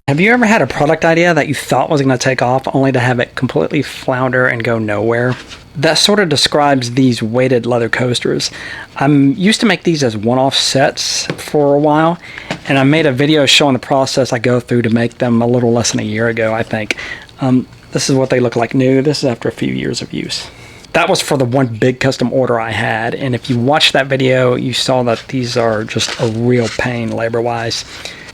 Have you ever had a product idea that you thought was going to take off only to have it completely flounder and go nowhere? That sort of describes these weighted leather coasters. I used to make these as one-off sets for a while, and I made a video showing the process I go through to make them a little less than a year ago, I think. This is what they look like new. This is after a few years of use. That was for the one big custom order I had, and if you watched that video, you saw that these are just a real pain labor-wise.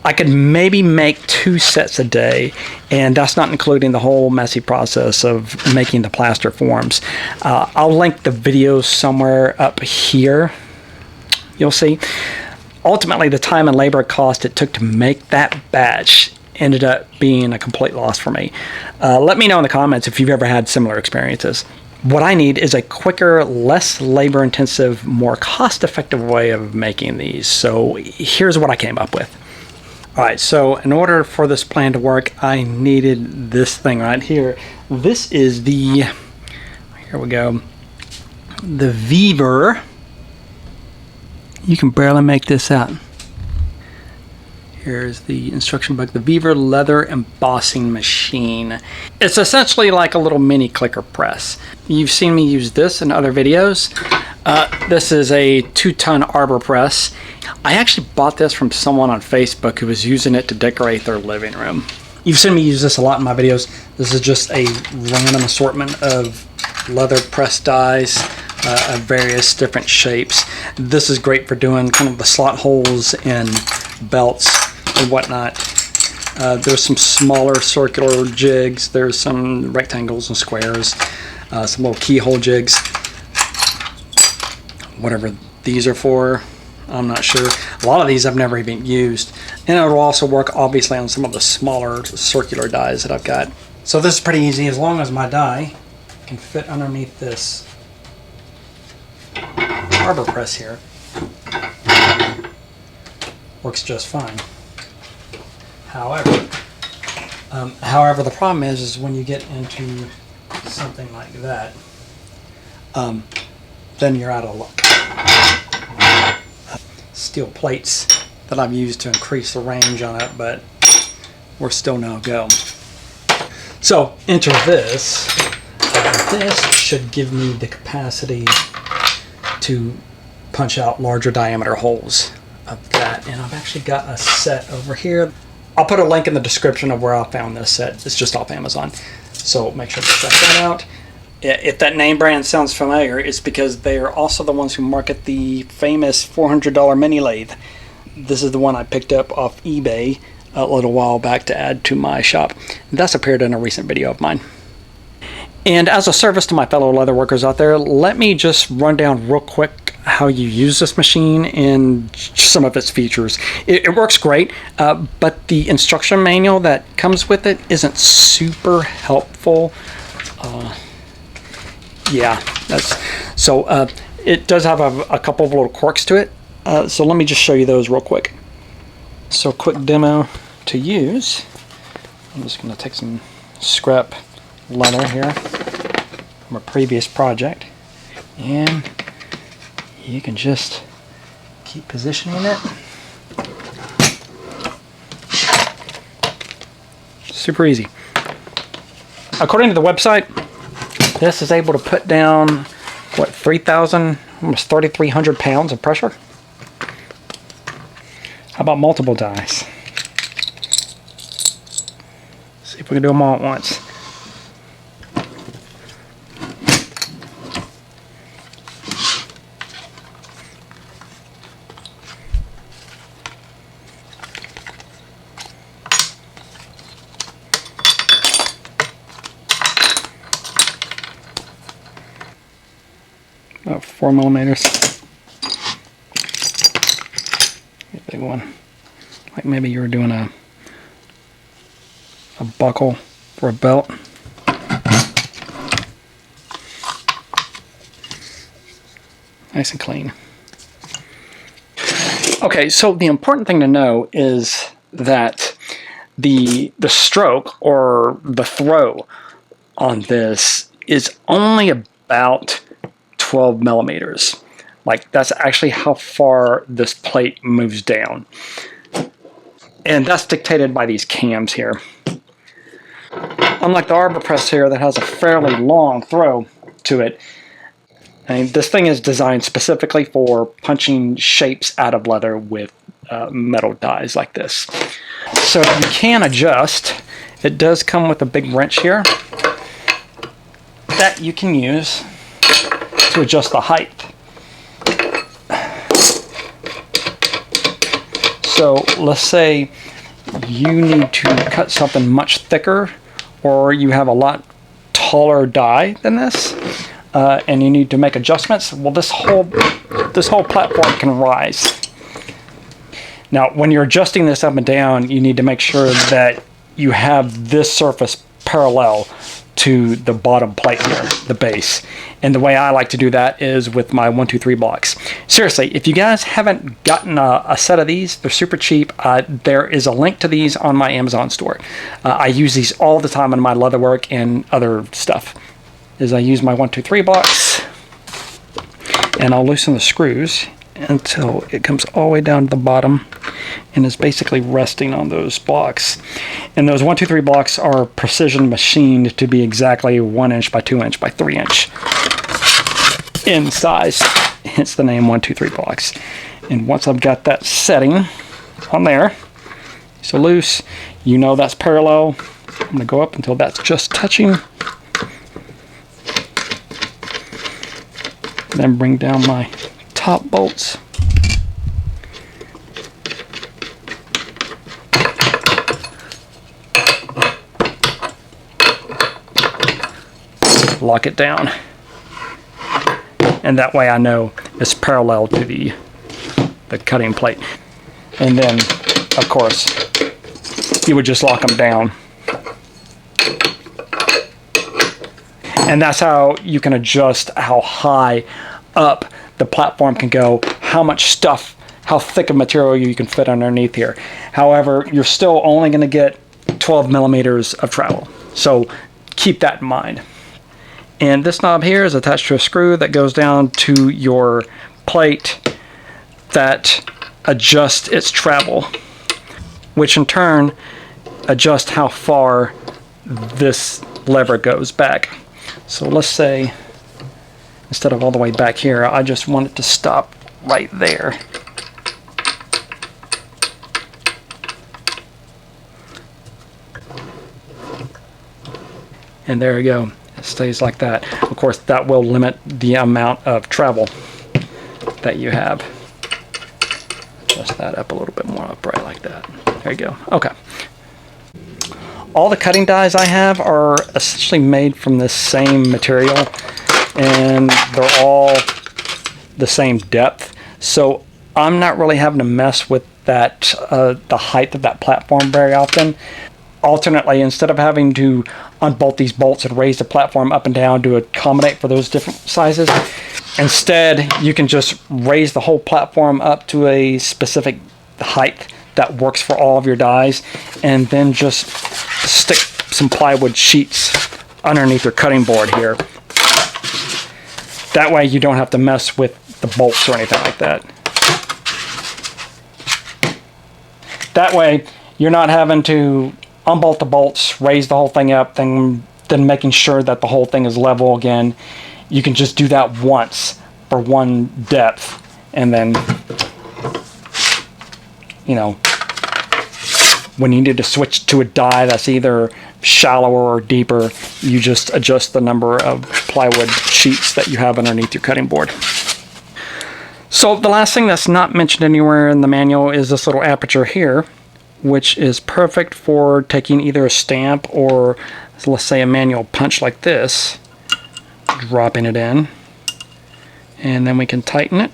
I could maybe make 2 sets a day, and that's not including the whole messy process of making the plaster forms. I'll link the videos somewhere up here. You'll see. Ultimately, the time and labor cost it took to make that batch ended up being a complete loss for me. Let me know in the comments if you've ever had similar experiences. What I need is a quicker, less labor-intensive, more cost-effective way of making these. So here's what I came up with. All right, so in order for this plan to work, I needed this thing right here. This is the, here we go, the Vevor. You can barely make this out. Here's the instruction book, the Vevor leather embossing machine. It's essentially like a little mini clicker press. You've seen me use this in other videos. This is a 2-ton arbor press. I actually bought this from someone on Facebook who was using it to decorate their living room. You've seen me use this a lot in my videos. This is just a random assortment of leather press dies of various different shapes. This is great for doing kind of the slot holes in belts and whatnot. There's some smaller circular jigs. There's some rectangles and squares. Some little keyhole jigs. Whatever these are for, I'm not sure. A lot of these I've never even used. And it will also work obviously on some of the smaller circular dies that I've got. So this is pretty easy as long as my die can fit underneath this arbor press here. Works just fine. However, the problem is when you get into something like that, then you're out of luck. Steel plates that I've used to increase the range on it, but we're still no go. So enter this. This should give me the capacity to punch out larger diameter holes of that. And I've actually got a set over here. I'll put a link in the description of where I found this set. It's just off Amazon. So make sure to check that out. If that name brand sounds familiar, it's because they are also the ones who market the famous $400 mini lathe. This is the one I picked up off eBay a little while back to add to my shop. That's appeared in a recent video of mine. And as a service to my fellow leather workers out there, let me just run down real quick how you use this machine and some of its features. It works great, but the instruction manual that comes with it isn't super helpful. Yeah, it does have a couple of little quirks to it. So let me just show you those real quick. So quick demo to use. I'm just going to take some scrap leather here from a previous project, and you can just keep positioning it. Super easy. According to the website, this is able to put down, what, 3,000, almost 3,300 pounds of pressure? How about multiple dies? See if we can do them all at once. About 4 millimeters. A big one. Like maybe you were doing a buckle for a belt. Nice and clean. Okay, so the important thing to know is that the stroke or the throw on this is only about 12 millimeters. Like, that's actually how far this plate moves down. And that's dictated by these cams here. Unlike the arbor press here that has a fairly long throw to it, I mean, this thing is designed specifically for punching shapes out of leather with metal dies like this. So you can adjust. It does come with a big wrench here that you can use to adjust the height. So let's say you need to cut something much thicker, or you have a lot taller die than this, and you need to make adjustments. Well, this whole platform can rise. Now, when you're adjusting this up and down, you need to make sure that you have this surface parallel to the bottom plate here, the base. And the way I like to do that is with my 1, 2, 3 blocks. Seriously, if you guys haven't gotten a set of these, they're super cheap. There is a link to these on my Amazon store. I use these all the time in my leatherwork and other stuff. I use my 1, 2, 3 blocks, and I'll loosen the screws until it comes all the way down to the bottom and is basically resting on those blocks. And those 1, 2, 3 blocks are precision machined to be exactly 1 inch by 2 inch by 3 inch in size. Hence the name 1, 2, 3 blocks. And once I've got that setting on there, so loose, you know that's parallel. I'm going to go up until that's just touching. Then bring down my top bolts. Lock it down. And that way I know it's parallel to the cutting plate. And then, of course, you would just lock them down. And that's how you can adjust how high up the platform can go, how much stuff, how thick of material you can fit underneath here. However, you're still only going to get 12 millimeters of travel. So keep that in mind. And this knob here is attached to a screw that goes down to your plate that adjusts its travel, which in turn adjusts how far this lever goes back. So let's say instead of all the way back here, I just want it to stop right there. And there you go. It stays like that. Of course, that will limit the amount of travel that you have. Adjust that up a little bit more upright like that. There you go. Okay. All the cutting dies I have are essentially made from the same material, and they're all the same depth. So I'm not really having to mess with that the height of that platform very often. Alternately, instead of having to unbolt these bolts and raise the platform up and down to accommodate for those different sizes, instead you can just raise the whole platform up to a specific height that works for all of your dies, and then just stick some plywood sheets underneath your cutting board here. That way you don't have to mess with the bolts or anything like that. That way you're not having to unbolt the bolts, raise the whole thing up, then making sure that the whole thing is level again. You can just do that once for one depth, and then, you know, when you need to switch to a die that's either shallower or deeper, you just adjust the number of plywood sheets that you have underneath your cutting board. So the last thing that's not mentioned anywhere in the manual is this little aperture here, which is perfect for taking either a stamp or, let's say, a manual punch like this, dropping it in, and then we can tighten it.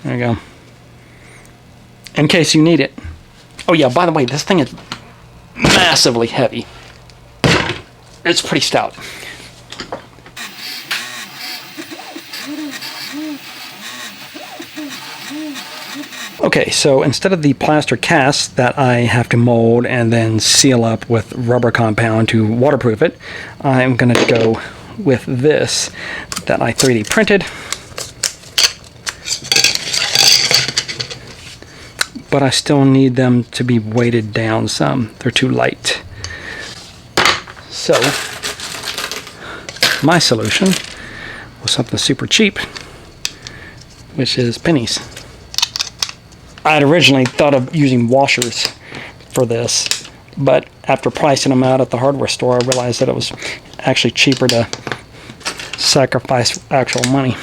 There you go. In case you need it. Oh yeah, by the way, this thing is massively heavy. It's pretty stout. Okay, so instead of the plaster cast that I have to mold and then seal up with rubber compound to waterproof it, I'm going to go with this that I 3D printed. But I still need them to be weighted down some. They're too light. So, my solution was something super cheap, which is pennies. I had originally thought of using washers for this, but after pricing them out at the hardware store, I realized that it was actually cheaper to sacrifice actual money.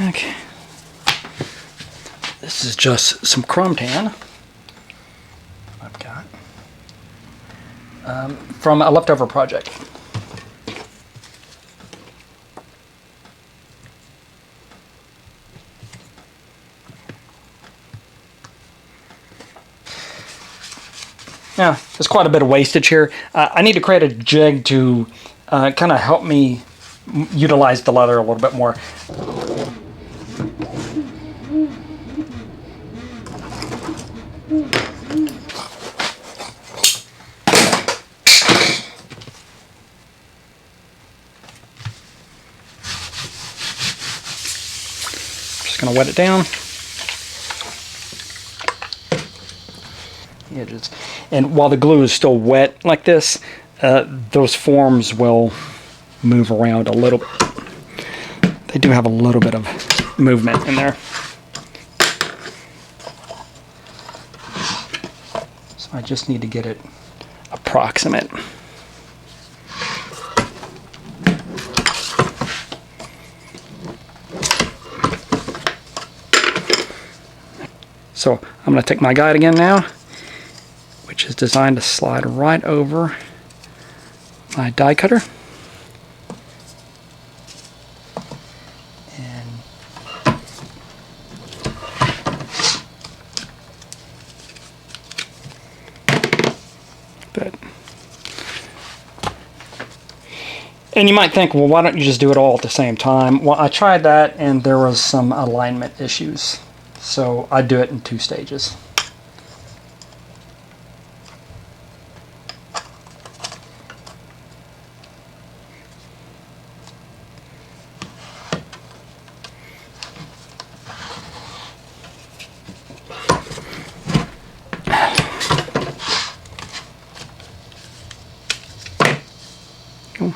Okay. This is just some chrome tan I've got from a leftover project. Now, there's quite a bit of wastage here. I need to create a jig to kind of help me utilize the leather a little bit more. Just going to wet it down. The edges. And while the glue is still wet like this, those forms will move around a little bit. They do have a little bit of movement in there. So I just need to get it approximate. So I'm going to take my guide again now, which is designed to slide right over my die cutter. And you might think, well, why don't you just do it all at the same time? Well, I tried that and there was some alignment issues. So I do it in 2 stages. Cool.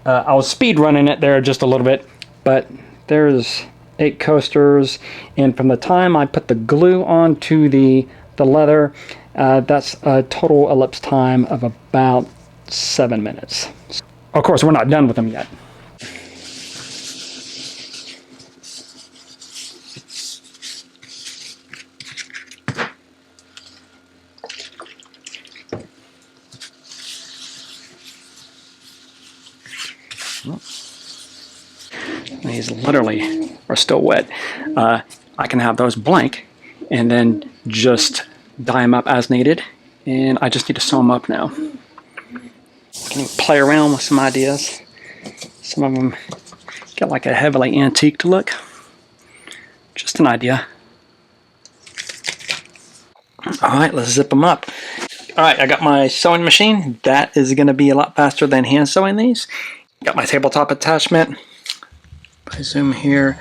I was speed running it there just a little bit, but there's 8 coasters, and from the time I put the glue onto the leather, that's a total elapsed time of about 7 minutes. Of course, we're not done with them yet. These literally are still wet. I can have those blank and then just dye them up as needed, and I just need to sew them up now. I can even play around with some ideas. Some of them got like a heavily antiqued look. Just an idea. Alright, let's zip them up. Alright, I got my sewing machine. That is going to be a lot faster than hand sewing these. Got my tabletop attachment. I zoom here.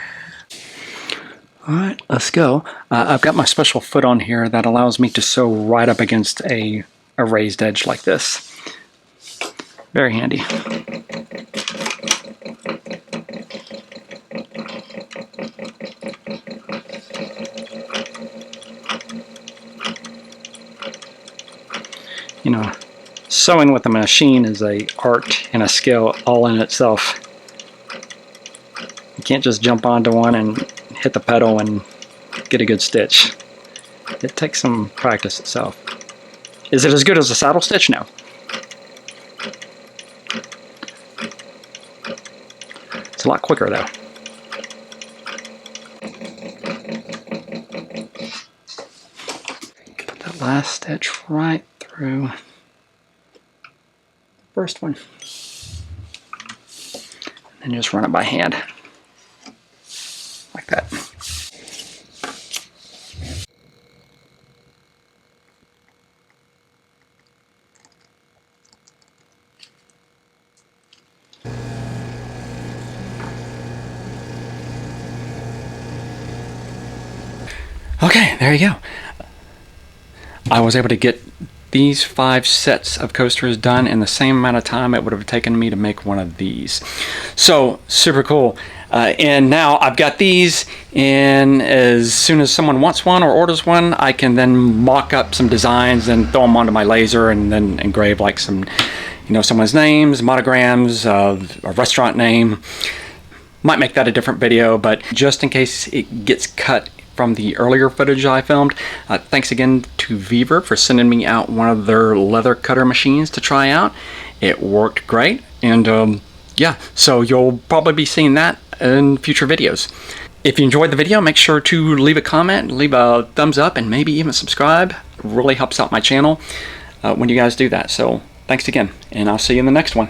Alright, let's go. I've got my special foot on here that allows me to sew right up against a raised edge like this. Very handy. You know, sewing with a machine is an art and a skill all in itself. You can't just jump onto one and hit the pedal and get a good stitch. It takes some practice itself. Is it as good as a saddle stitch? No. It's a lot quicker though. Put that last stitch right through the first one. And just run it by hand. Like that. Okay, there you go. I was able to get these 5 sets of coasters done in the same amount of time it would have taken me to make one of these. So, super cool. And now I've got these, and as soon as someone wants one or orders one, I can then mock up some designs and throw them onto my laser and then engrave like some, you know, someone's names, monograms, a restaurant name. Might make that a different video, but just in case it gets cut from the earlier footage I filmed, thanks again to Vevor for sending me out one of their leather cutter machines to try out. It worked great, and yeah, so you'll probably be seeing that in future videos. If you enjoyed the video, make sure to leave a comment, leave a thumbs up, and maybe even subscribe. It really helps out my channel when you guys do that. So thanks again, and I'll see you in the next one.